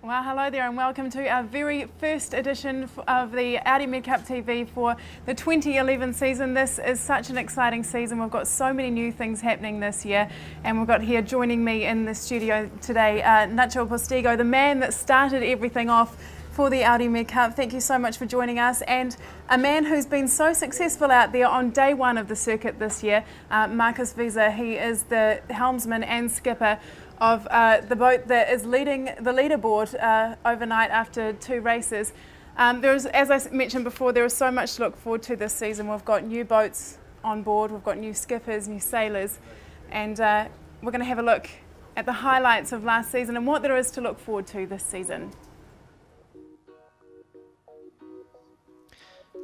Well, hello there and welcome to our very first edition of the Audi MedCup TV for the 2011 season. This is such an exciting season. We've got so many new things happening this year, and we've got here joining me in the studio today, Nacho Postigo, the man that started everything off for the Audi MedCup. Thank you so much for joining us, and a man who's been so successful out there on day one of the circuit this year, Marcus Visa. He is the helmsman and skipper of the boat that is leading the leaderboard overnight after 2 races. As I mentioned before, there is so much to look forward to this season. We've got new boats on board, we've got new skippers, new sailors, and we're going to have a look at the highlights of last season and what there is to look forward to this season.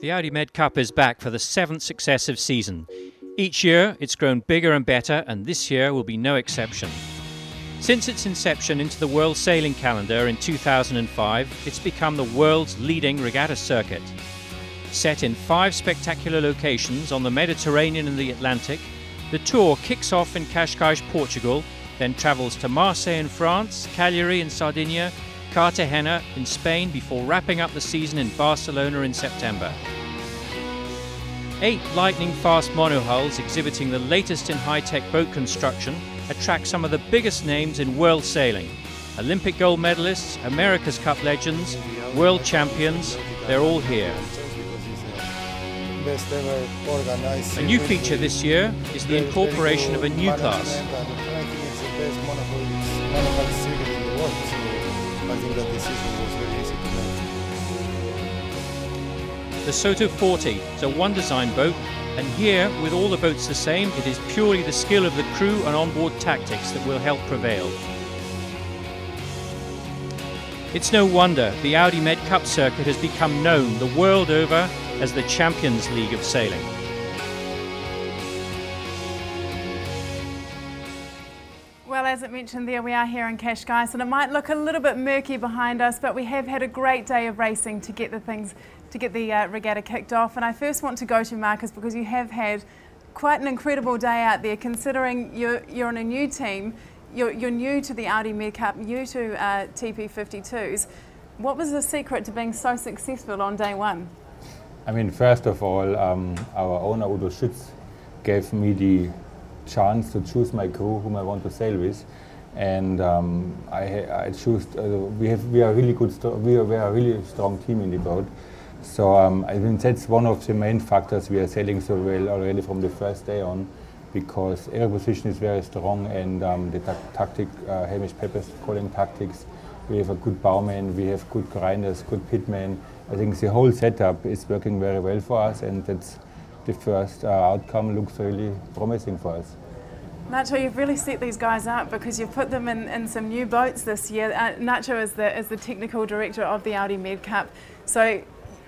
The Audi MedCup is back for the 7th successive season. Each year it's grown bigger and better, and this year will be no exception. Since its inception into the World Sailing Calendar in 2005, it's become the world's leading regatta circuit. Set in 5 spectacular locations on the Mediterranean and the Atlantic, the tour kicks off in Cascais, Portugal, then travels to Marseille in France, Cagliari in Sardinia, Cartagena in Spain, before wrapping up the season in Barcelona in September. 8 lightning-fast monohulls exhibiting the latest in high-tech boat construction attract some of the biggest names in world sailing. Olympic gold medalists, America's Cup legends, world champions, they're all here. A new feature this year is the incorporation of a new class. The Soto 40 is a one-design boat, and here, with all the boats the same, it is purely the skill of the crew and onboard tactics that will help prevail. It's no wonder the Audi MedCup circuit has become known the world over as the Champions League of sailing. Well, as it mentioned there, we are here in Cascais, and it might look a little bit murky behind us, but we have had a great day of racing to get the regatta kicked off. And I first want to go to Marcus, because you have had quite an incredible day out there, considering you're on a new team, you're new to the Audi MedCup, new to TP52s. What was the secret to being so successful on day one? I mean, first of all, our owner Udo Schütz gave me the chance to choose my crew whom I want to sail with, and I choose. We are a really strong team in the boat. So I think that's one of the main factors we are sailing so well already from the first day on, because air position is very strong, and the tactic, Hamish Pepper's calling tactics, we have a good bowman, we have good grinders, good pitmen. I think the whole setup is working very well for us, and that's the first outcome looks really promising for us. Nacho, you've really set these guys up, because you've put them in some new boats this year. Nacho is the technical director of the Audi MedCup, so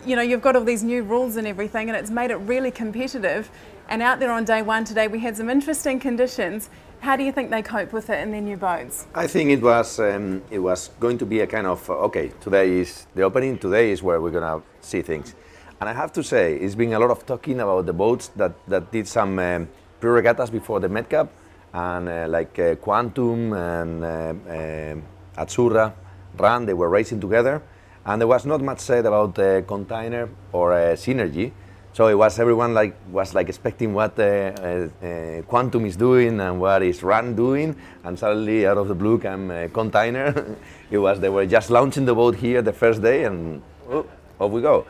you know, you've got all these new rules and everything, and it's made it really competitive. And out there on day one today, we had some interesting conditions. How do you think they cope with it in their new boats? I think it was going to be a kind of, okay, today is the opening, today is where we're going to see things. And I have to say, it's been a lot of talking about the boats that did some pre-regattas before the MedCup, and like Quantum and Azzurra Run, they were racing together. And there was not much said about Container or Synergy, so it was everyone was expecting what Quantum is doing and what is Run doing, and suddenly out of the blue came Container. They were just launching the boat here the first day, and off we go.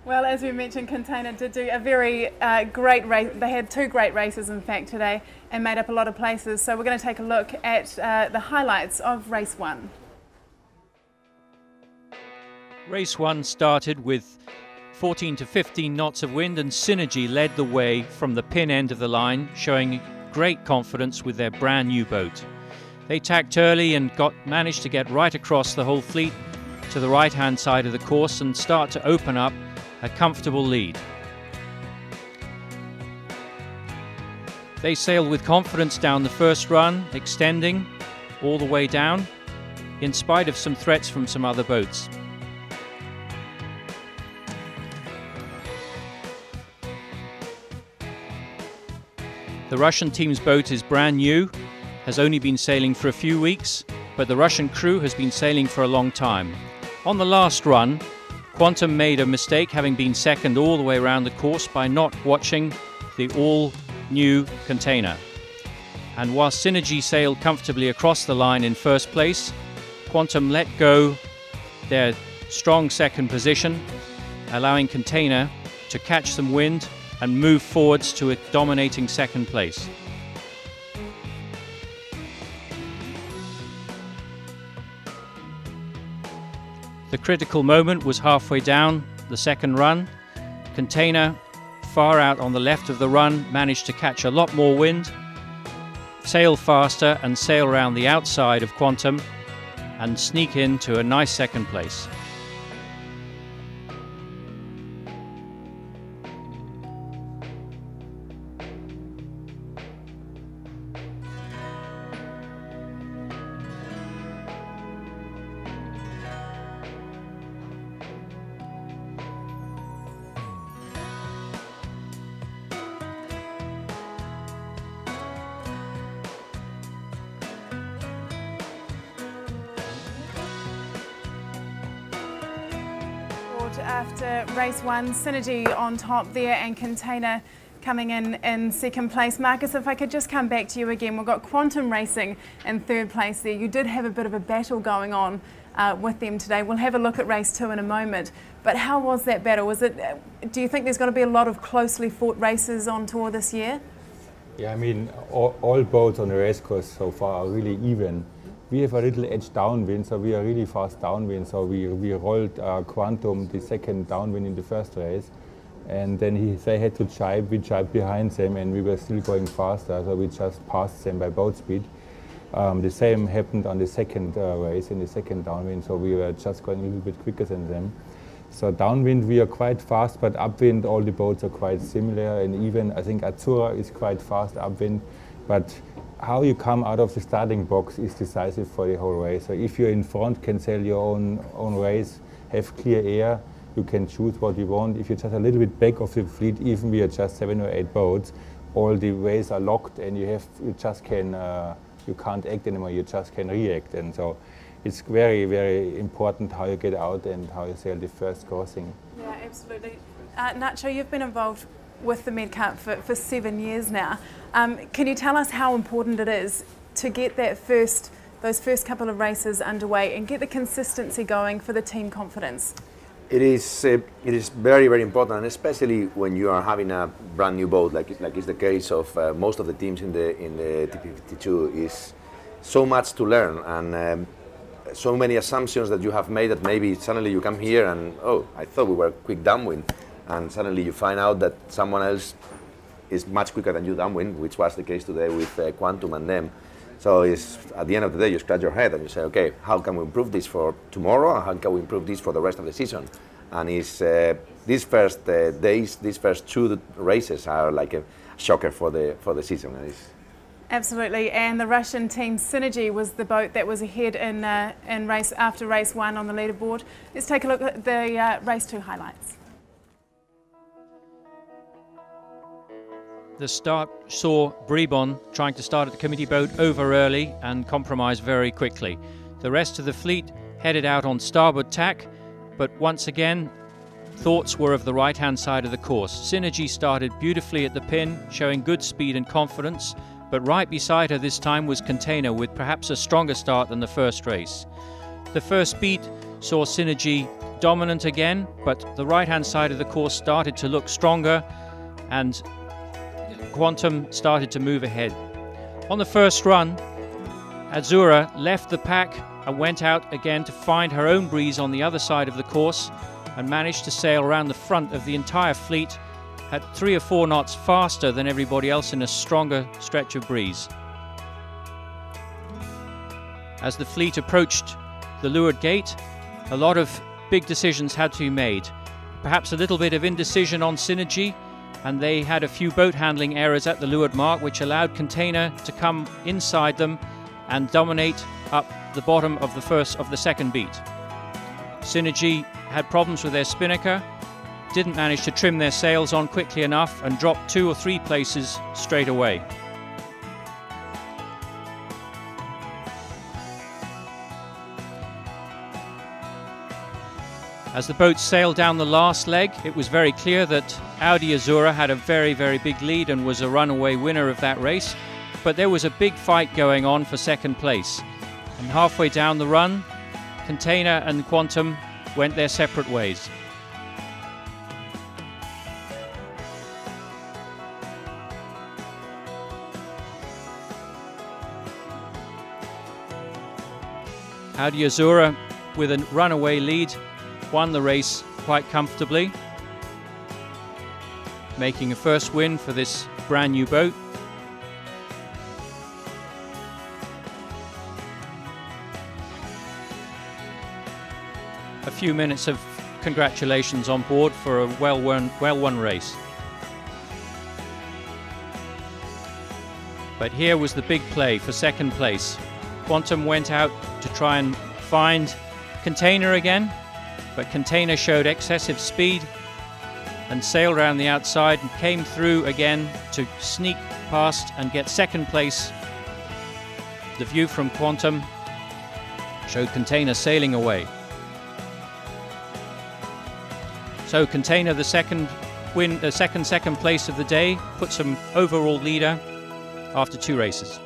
Well, as we mentioned, Container did do a very great race. They had 2 great races, in fact, today, and made up a lot of places. So we're going to take a look at the highlights of race 1. Race 1 started with 14 to 15 knots of wind, and Synergy led the way from the pin end of the line, showing great confidence with their brand new boat. They tacked early and managed to get right across the whole fleet to the right hand side of the course and start to open up a comfortable lead. They sailed with confidence down the first run, extending all the way down, in spite of some threats from some other boats. The Russian team's boat is brand new, has only been sailing for a few weeks, but the Russian crew has been sailing for a long time. On the last run, Quantum made a mistake, having been second all the way around the course by not watching the all-new container. And while Synergy sailed comfortably across the line in first place, Quantum let go their strong second position, allowing Container to catch some wind and move forwards to a dominating second place. The critical moment was halfway down the second run. Container, far out on the left of the run, managed to catch a lot more wind, sail faster and sail around the outside of Quantum and sneak into a nice second place. After race one, Synergy on top there and Container coming in second place. Marcus, if I could just come back to you again, we've got Quantum racing in third place there. You did have a bit of a battle going on with them today. We'll have a look at race two in a moment. But how was that battle? Do you think there's going to be a lot of closely fought races on tour this year? Yeah, I mean, all boats on the race course so far are really even. We have a little edge downwind, so we are really fast downwind. So we rolled Quantum the second downwind in the first race, and then they had to jibe. We jibed behind them, and we were still going faster. So we just passed them by boat speed. The same happened on the second race in the second downwind. So we were just going a little bit quicker than them. So downwind we are quite fast, but upwind all the boats are quite similar and even. I think Azzurra is quite fast upwind, but how you come out of the starting box is decisive for the whole race. So if you're in front, can sail your own race, have clear air, you can choose what you want. If you're just a little bit back of the fleet, even we are just 7 or 8 boats, all the ways are locked and you can't act anymore, you just can react. And so it's very, very important how you get out and how you sail the first crossing. Yeah, absolutely. Nacho, you've been involved with the MedCup for 7 years now. Can you tell us how important it is to get those first couple of races underway and get the consistency going for the team confidence? It is very, very important, and especially when you are having a brand new boat, like is the case of most of the teams in the TP52. Is so much to learn and so many assumptions that you have made that maybe suddenly you come here and, oh, I thought we were quick downwind, and suddenly you find out that someone else is much quicker than you downwind, which was the case today with Quantum and them. So it's, at the end of the day, you scratch your head and you say, okay, how can we improve this for tomorrow? How can we improve this for the rest of the season? And it's, these first days, these first 2 races are like a shocker for the season. Absolutely, and the Russian team Synergy was the boat that was ahead in race after race 1 on the leaderboard. Let's take a look at the race 2 highlights. The start saw Bribon trying to start at the committee boat over early and compromise very quickly. The rest of the fleet headed out on starboard tack, but once again, thoughts were of the right-hand side of the course. Synergy started beautifully at the pin, showing good speed and confidence, but right beside her this time was Container with perhaps a stronger start than the first race. The first beat saw Synergy dominant again, but the right-hand side of the course started to look stronger and Quantum started to move ahead. On the first run, Azzurra left the pack and went out again to find her own breeze on the other side of the course and managed to sail around the front of the entire fleet at 3 or 4 knots faster than everybody else in a stronger stretch of breeze. As the fleet approached the leeward gate, a lot of big decisions had to be made. Perhaps a little bit of indecision on Synergy, and they had a few boat handling errors at the leeward mark which allowed Container to come inside them and dominate up the bottom of the second beat. Synergy had problems with their spinnaker, didn't manage to trim their sails on quickly enough and dropped 2 or 3 places straight away. As the boat sailed down the last leg, it was very clear that Audi Azura had a very, very big lead and was a runaway winner of that race. But there was a big fight going on for second place. And halfway down the run, Container and Quantum went their separate ways. Audi Azura, with a runaway lead, won the race quite comfortably, making a first win for this brand new boat. A few minutes of congratulations on board for a well-won race. But here was the big play for second place. Quantum went out to try and find Container again, but Container showed excessive speed and sailed around the outside and came through again to sneak past and get second place. The view from Quantum showed Container sailing away. So Container, the second place of the day, puts him overall leader after 2 races.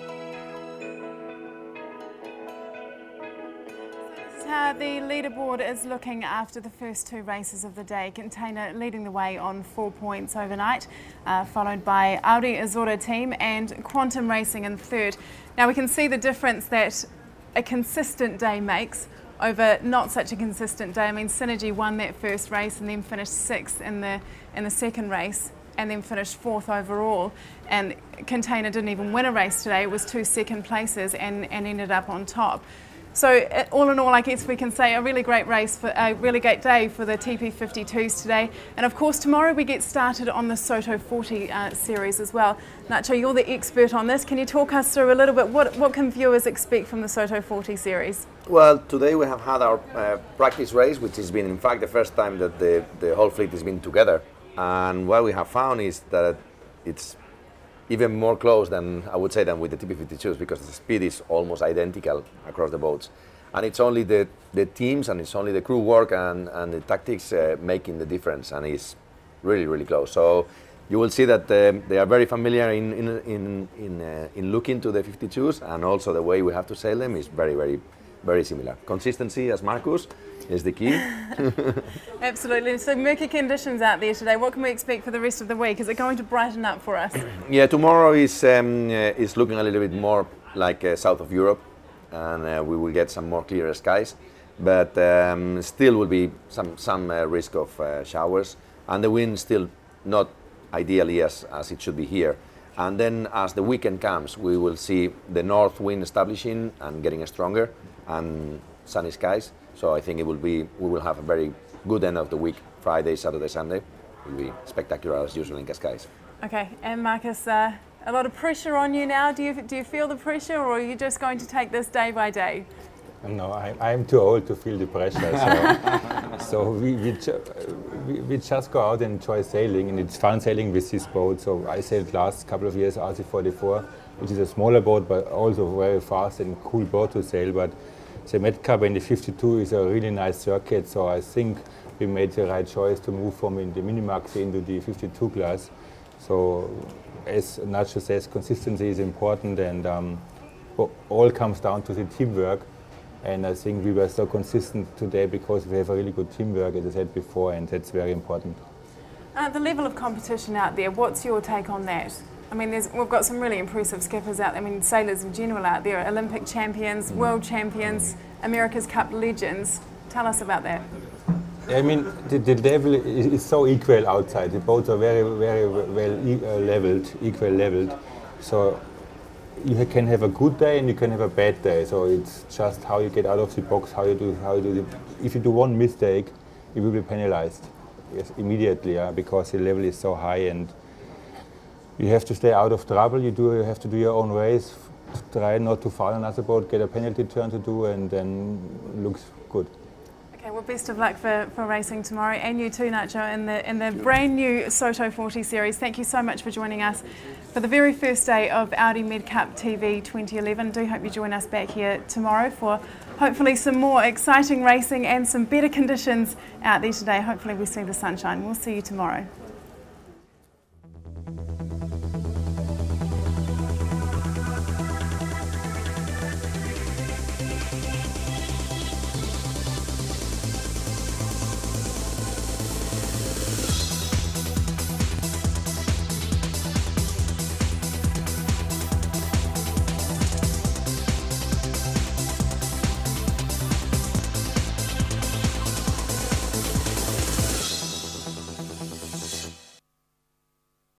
How the leaderboard is looking after the first 2 races of the day. Container leading the way on 4 points overnight, followed by Audi Azura team and Quantum Racing in third. Now we can see the difference that a consistent day makes over not such a consistent day. I mean, Synergy won that first race and then finished 6th in the second race and then finished 4th overall. And Container didn't even win a race today. It was 2 second places and ended up on top. So all in all, I guess we can say a really great race, for a really great day for the TP52s today. And of course, tomorrow we get started on the Soto 40 series as well. Nacho, you're the expert on this. Can you talk us through a little bit what can viewers expect from the Soto 40 series? Well, today we have had our practice race, which has been in fact the first time that the whole fleet has been together. And what we have found is that it's even more close than, I would say, than with the TP52s, because the speed is almost identical across the boats. And it's only the teams and it's only the crew work and the tactics making the difference, and it's really, really close. So you will see that they are very familiar in looking to the 52s, and also the way we have to sail them is very, very, very similar. Consistency, as Marcus, is the key. Absolutely. So murky conditions out there today. What can we expect for the rest of the week? Is it going to brighten up for us? Yeah, tomorrow is looking a little bit more like south of Europe, and we will get some more clearer skies, but still will be some risk of showers, and the wind still not ideally as it should be here. And then as the weekend comes, we will see the north wind establishing and getting stronger, and sunny skies. So I think we will have a very good end of the week. Friday, Saturday, Sunday will be spectacular as usual in Cascais. Okay, and Marcus, a lot of pressure on you now. Do you feel the pressure, or are you just going to take this day by day? No, I'm too old to feel the pressure. So we just go out and enjoy sailing, and it's fun sailing with this boat. So I sailed last couple of years RC44, which is a smaller boat, but also very fast and cool boat to sail. But the MedCup and the 52 is a really nice circuit, so I think we made the right choice to move from the Minimax into the 52 class. So as Nacho says, consistency is important, and all comes down to the teamwork. And I think we were so consistent today because we have a really good teamwork, as I said before, and that's very important. The level of competition out there, what's your take on that? I mean, we've got some really impressive skippers out there. I mean, sailors in general out there, Olympic champions, world champions, America's Cup legends. Tell us about that. I mean, the level is so equal outside. The boats are very, very well equal leveled. So you can have a good day and you can have a bad day. So it's just how you get out of the box, how you do. If you do one mistake, you will be penalized. Yes, immediately, because the level is so high, and you have to stay out of trouble. You have to do your own race, try not to foul another boat, get a penalty turn to do, and then looks good. Okay, Okay, well, best of luck for racing tomorrow, and you too, Nacho, in the brand new Soto 40 series. Thank you so much for joining us for the very first day of Audi MedCup TV 2011. Do hope you join us back here tomorrow for hopefully some more exciting racing and some better conditions out there today. Hopefully we see the sunshine. We'll see you tomorrow.